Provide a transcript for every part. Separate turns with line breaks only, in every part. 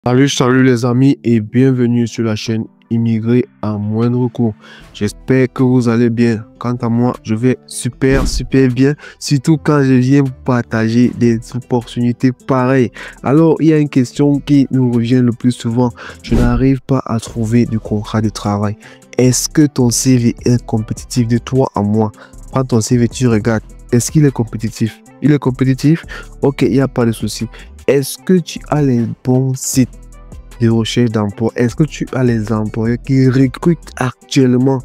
Salut les amis et bienvenue sur la chaîne Immigré à moindre coût. J'espère que vous allez bien. Quant à moi, je vais super bien, surtout quand je viens partager des opportunités pareilles. Alors, il y a une question qui nous revient le plus souvent. Je n'arrive pas à trouver de contrat de travail. Est-ce que ton CV est compétitif? De toi à moi? Prends ton CV, tu regardes. Est-ce qu'il est compétitif? Il est compétitif? Ok, il n'y a pas de souci. Est-ce que tu as les bons sites de recherche d'emploi? Est-ce que tu as les employeurs qui recrutent actuellement?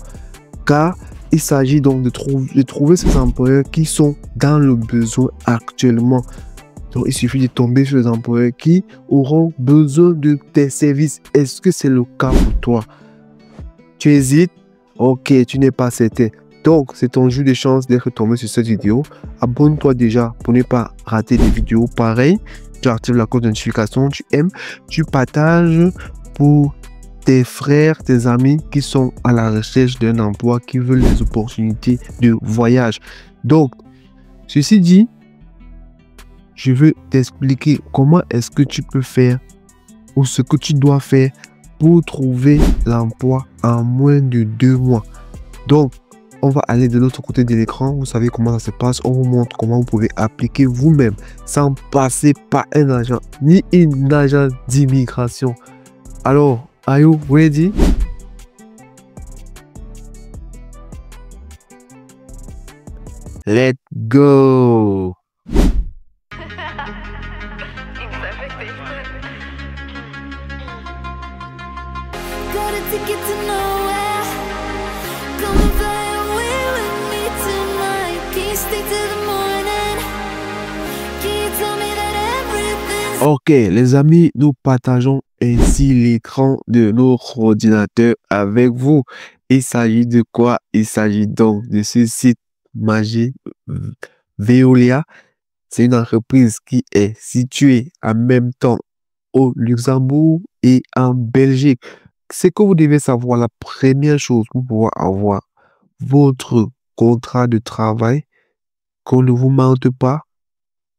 Car il s'agit donc de trouver ces employeurs qui sont dans le besoin actuellement. Donc, il suffit de tomber sur les employeurs qui auront besoin de tes services. Est-ce que c'est le cas pour toi? Tu hésites? Ok, tu n'es pas certain. Donc, c'est ton jeu de chance d'être tombé sur cette vidéo. Abonne-toi déjà pour ne pas rater des vidéos pareilles. Tu actives la cloche de notification, tu aimes, tu partages pour tes frères, tes amis qui sont à la recherche d'un emploi, qui veulent des opportunités de voyage. Donc, ceci dit, je veux t'expliquer comment est-ce que tu peux faire ou ce que tu dois faire pour trouver l'emploi en moins de 2 mois. Donc, on va aller de l'autre côté de l'écran. Vous savez comment ça se passe. On vous montre comment vous pouvez appliquer vous-même sans passer par un agent ni une agence d'immigration. Alors, are you ready? Let's go!
Got a ticket to nowhere. Come and fly away with me tonight. Can you stay till the morning? Can you tell me that everything's
Ok, les amis, nous partageons ainsi l'écran de notre ordinateur avec vous. Il s'agit de quoi? Il s'agit donc de ce site magique Veolia. C'est une entreprise qui est située en même temps au Luxembourg et en Belgique. Ce que vous devez savoir, la première chose pour pouvoir avoir votre contrat de travail, qu'on ne vous mente pas,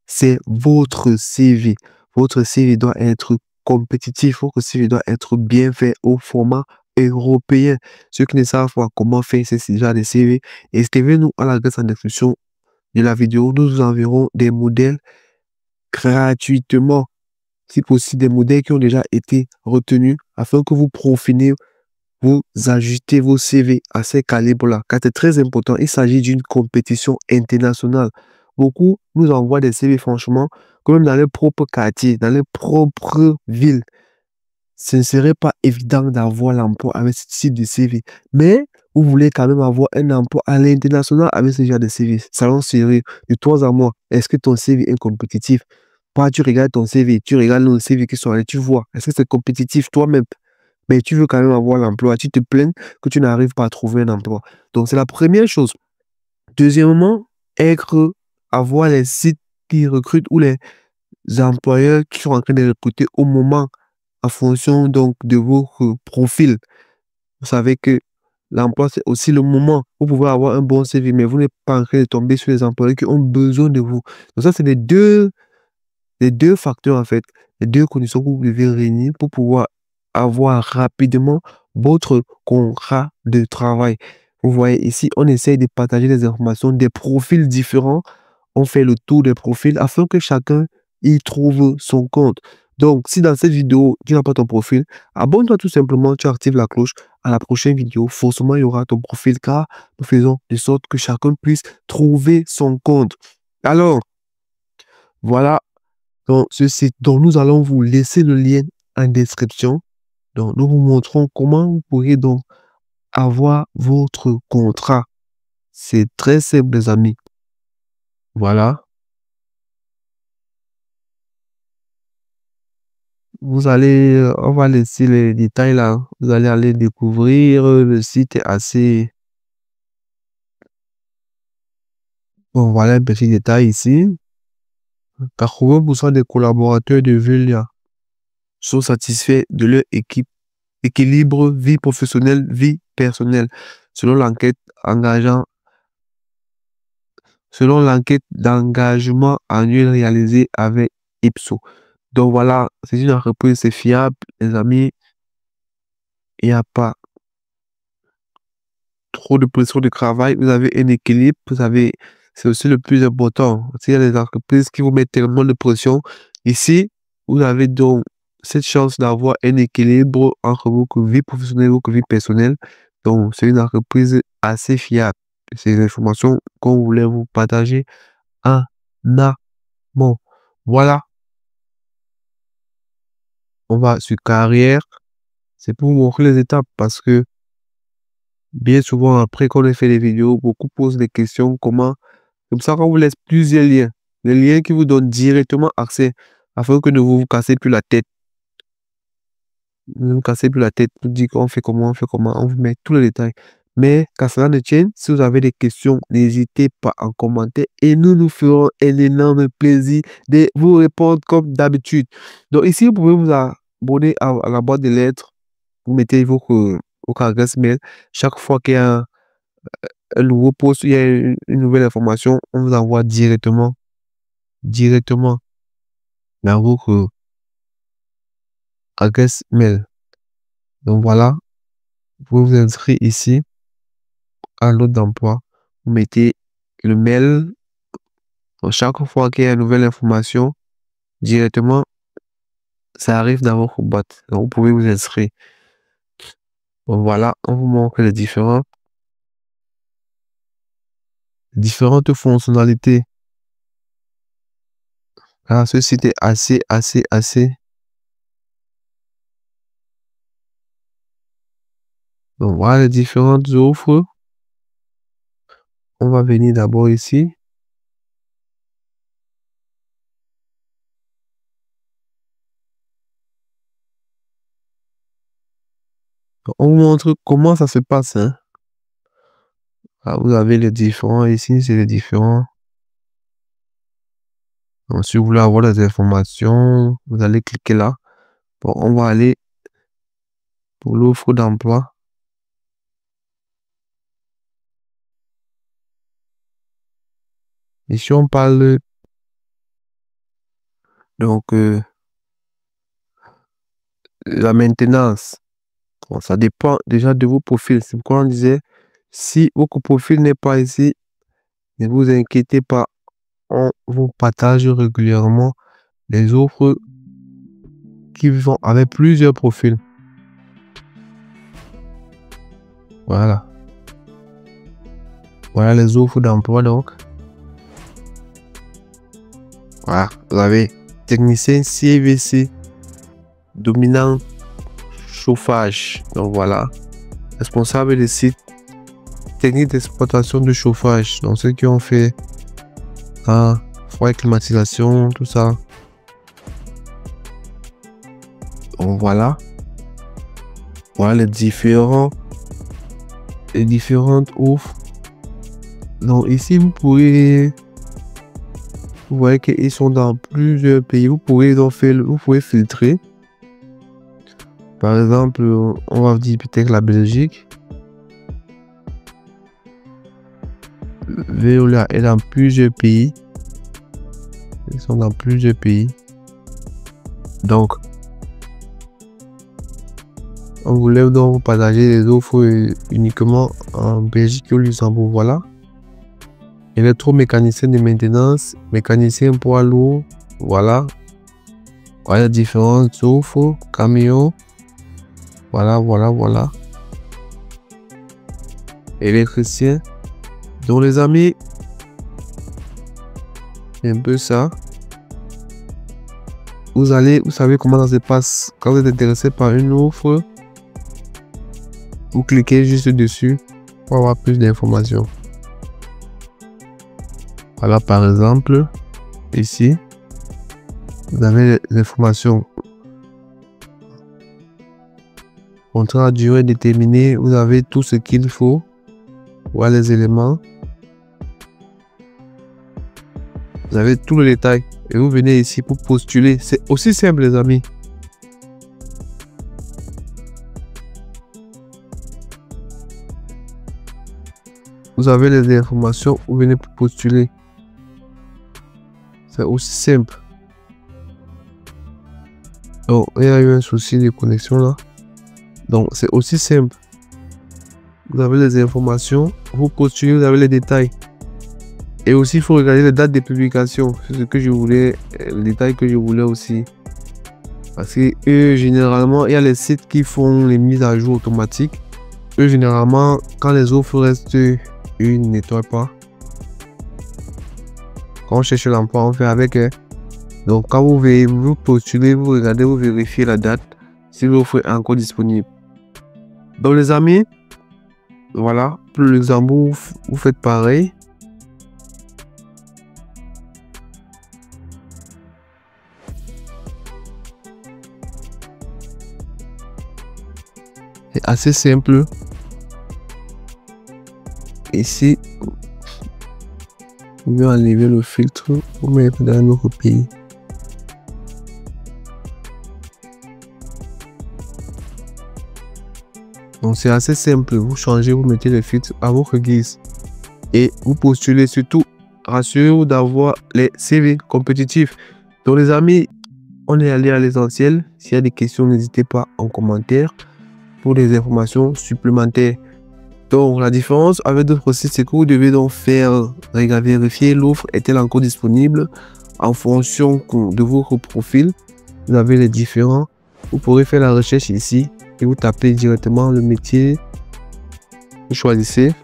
c'est votre CV. Votre CV doit être compétitif, votre CV doit être bien fait au format européen. Ceux qui ne savent pas comment faire ce genre de CV, inscrivez-nous à l'adresse en description de la vidéo. Nous vous enverrons des modèles gratuitement, si possible des modèles qui ont déjà été retenus afin que vous profilez, vous ajustez vos CV à ces calibres-là, car c'est très important. Il s'agit d'une compétition internationale. Beaucoup nous envoient des CV, franchement, quand même dans leur propre quartier, dans leur propre ville. Ce ne serait pas évident d'avoir l'emploi avec ce type de CV. Mais vous voulez quand même avoir un emploi à l'international avec ce genre de CV. Salon sérieux, de toi à moi, est-ce que ton CV est compétitif? Pas, tu regardes ton CV, tu regardes nos CV qui sont allés, tu vois, est-ce que c'est compétitif toi-même? Mais tu veux quand même avoir l'emploi. Tu te plains que tu n'arrives pas à trouver un emploi. Donc, c'est la première chose. Deuxièmement, avoir les sites qui recrutent ou les employeurs qui sont en train de recruter au moment en fonction donc de votre profil. Vous savez que l'emploi, c'est aussi le moment. Vous pouvez avoir un bon CV, mais vous n'êtes pas en train de tomber sur les employeurs qui ont besoin de vous. Donc, ça, c'est les deux facteurs, en fait, les deux conditions que vous devez réunir pour pouvoir avoir rapidement votre contrat de travail. Vous voyez ici, on essaye de partager des informations, des profils différents. On fait le tour des profils afin que chacun y trouve son compte. Donc, si dans cette vidéo, tu n'as pas ton profil, abonne-toi tout simplement, tu actives la cloche. À la prochaine vidéo, forcément, il y aura ton profil car nous faisons de sorte que chacun puisse trouver son compte. Alors, voilà. Donc, ce site dont nous allons vous laisser le lien en description. Donc, nous vous montrons comment vous pourrez donc avoir votre contrat. C'est très simple, les amis. Voilà. On va laisser les détails là. Vous allez aller découvrir. Le site est assez... Bon, voilà un petit détail ici. 80% des collaborateurs de Veolia sont satisfaits de leur équilibre vie professionnelle, vie personnelle, selon l'enquête engageant selon l'enquête d'engagement annuelle réalisée avec Ipsos. Donc voilà, c'est une entreprise, c'est fiable, les amis. Il n'y a pas trop de pression de travail. Vous avez un équilibre. Vous avez, c'est aussi le plus important. S'il y a des entreprises qui vous mettent tellement de pression, ici, vous avez donc cette chance d'avoir un équilibre entre votre vie professionnelle et votre vie personnelle. Donc, c'est une entreprise assez fiable. C'est des informations qu'on voulait vous partager en amont. Voilà, on va sur carrière. C'est pour vous montrer les étapes parce que bien souvent, après qu'on ait fait des vidéos, beaucoup posent des questions. Comment? Comme ça, on vous laisse plusieurs liens. Les liens qui vous donnent directement accès afin que ne vous cassez plus la tête. Ne vous cassez plus la tête pour dire qu'on fait comment, on fait comment. On vous met tous les détails. Mais qu'à cela ne tienne, si vous avez des questions, n'hésitez pas en commentaire et nous ferons un énorme plaisir de vous répondre comme d'habitude. Donc ici, vous pouvez vous abonner à la boîte de lettres. Vous mettez votre adresse mail. Chaque fois qu'il y a un nouveau post, il y a une nouvelle information, on vous envoie directement dans votre adresse mail. Donc voilà, vous vous inscrivez ici à l'offre d'emploi. Vous mettez le mail. Donc, chaque fois qu'il y a une nouvelle information, directement, ça arrive dans votre boîte. Donc vous pouvez vous inscrire. Donc voilà, on vous montre les différentes fonctionnalités. Ah, ce site est assez. Donc voilà les différentes offres. On va venir d'abord ici. Donc, on vous montre comment ça se passe. Hein. Ah, vous avez les différents ici, c'est les différents. Donc, si vous voulez avoir des informations, vous allez cliquer là. Bon, on va aller pour l'offre d'emploi. Ici, on parle donc la maintenance. Bon, ça dépend déjà de vos profils. C'est pourquoi on disait, si votre profil n'est pas ici, ne vous inquiétez pas. On vous partage régulièrement les offres qui vont avec plusieurs profils. Voilà. Voilà les offres d'emploi donc. Voilà, vous avez technicien CVC, dominant chauffage. Donc voilà, responsable des sites, technique d'exploitation de chauffage. Donc ceux qui ont fait froid et climatisation, tout ça. Donc voilà. Voilà les différentes offres. Donc ici vous pouvez, vous voyez qu'ils sont dans plusieurs pays. Vous pouvez filtrer. Par exemple, on va dire peut-être la Belgique. Veolia est dans plusieurs pays. Ils sont dans plusieurs pays. Donc, on voulait donc vous partager les offres uniquement en Belgique et au Luxembourg. Voilà. Électromécanicien de maintenance, mécanicien poids lourd. Voilà. Voilà différentes offres. Camion. Voilà. Électricien. Donc les amis, c'est un peu ça. Vous savez comment ça se passe. Quand vous êtes intéressé par une offre, vous cliquez juste dessus pour avoir plus d'informations. Voilà, par exemple, ici, vous avez les informations. Contrat à durée déterminée, vous avez tout ce qu'il faut. Voilà les éléments. Vous avez tout le détail. Et vous venez ici pour postuler. C'est aussi simple, les amis. Vous avez les informations, vous venez pour postuler. C'est aussi simple. Donc, il y a eu un souci de connexion là. Donc, c'est aussi simple. Vous avez les informations, vous postulez, vous avez les détails. Et aussi, il faut regarder les dates de publication. C'est ce que je voulais, les détails que je voulais aussi. Parce que eux, généralement, il y a les sites qui font les mises à jour automatiques. Eux, généralement, quand les offres restent, ils ne nettoient pas. Quand on cherche l'emploi, on fait avec. Donc, quand vous postulez, vous regardez, vous vérifiez la date, si l'offre est encore disponible. Donc, les amis, voilà, pour le Luxembourg, vous faites pareil. C'est assez simple. Ici, vous pouvez enlever le filtre pour mettre dans notre pays. Donc c'est assez simple, vous changez, vous mettez le filtre à votre guise et vous postulez. Surtout, rassurez-vous d'avoir les CV compétitifs. Donc les amis, on est allé à l'essentiel. S'il y a des questions, n'hésitez pas en commentaire pour des informations supplémentaires. Donc la différence avec d'autres sites, c'est que vous devez donc faire, vérifier l'offre est-elle encore disponible en fonction de votre profil. Vous avez les différents. Vous pourrez faire la recherche ici et vous tapez directement le métier. Vous choisissez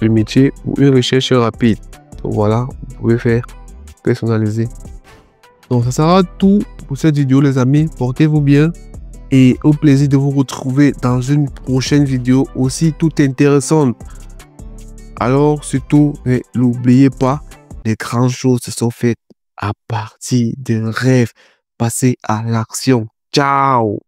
le métier ou une recherche rapide. Donc voilà, vous pouvez faire personnaliser. Donc ça sera tout pour cette vidéo les amis. Portez-vous bien et au plaisir de vous retrouver dans une prochaine vidéo aussi tout intéressante. Alors surtout, n'oubliez pas, les grandes choses se sont faites à partir d'un rêve. Passez à l'action. Ciao!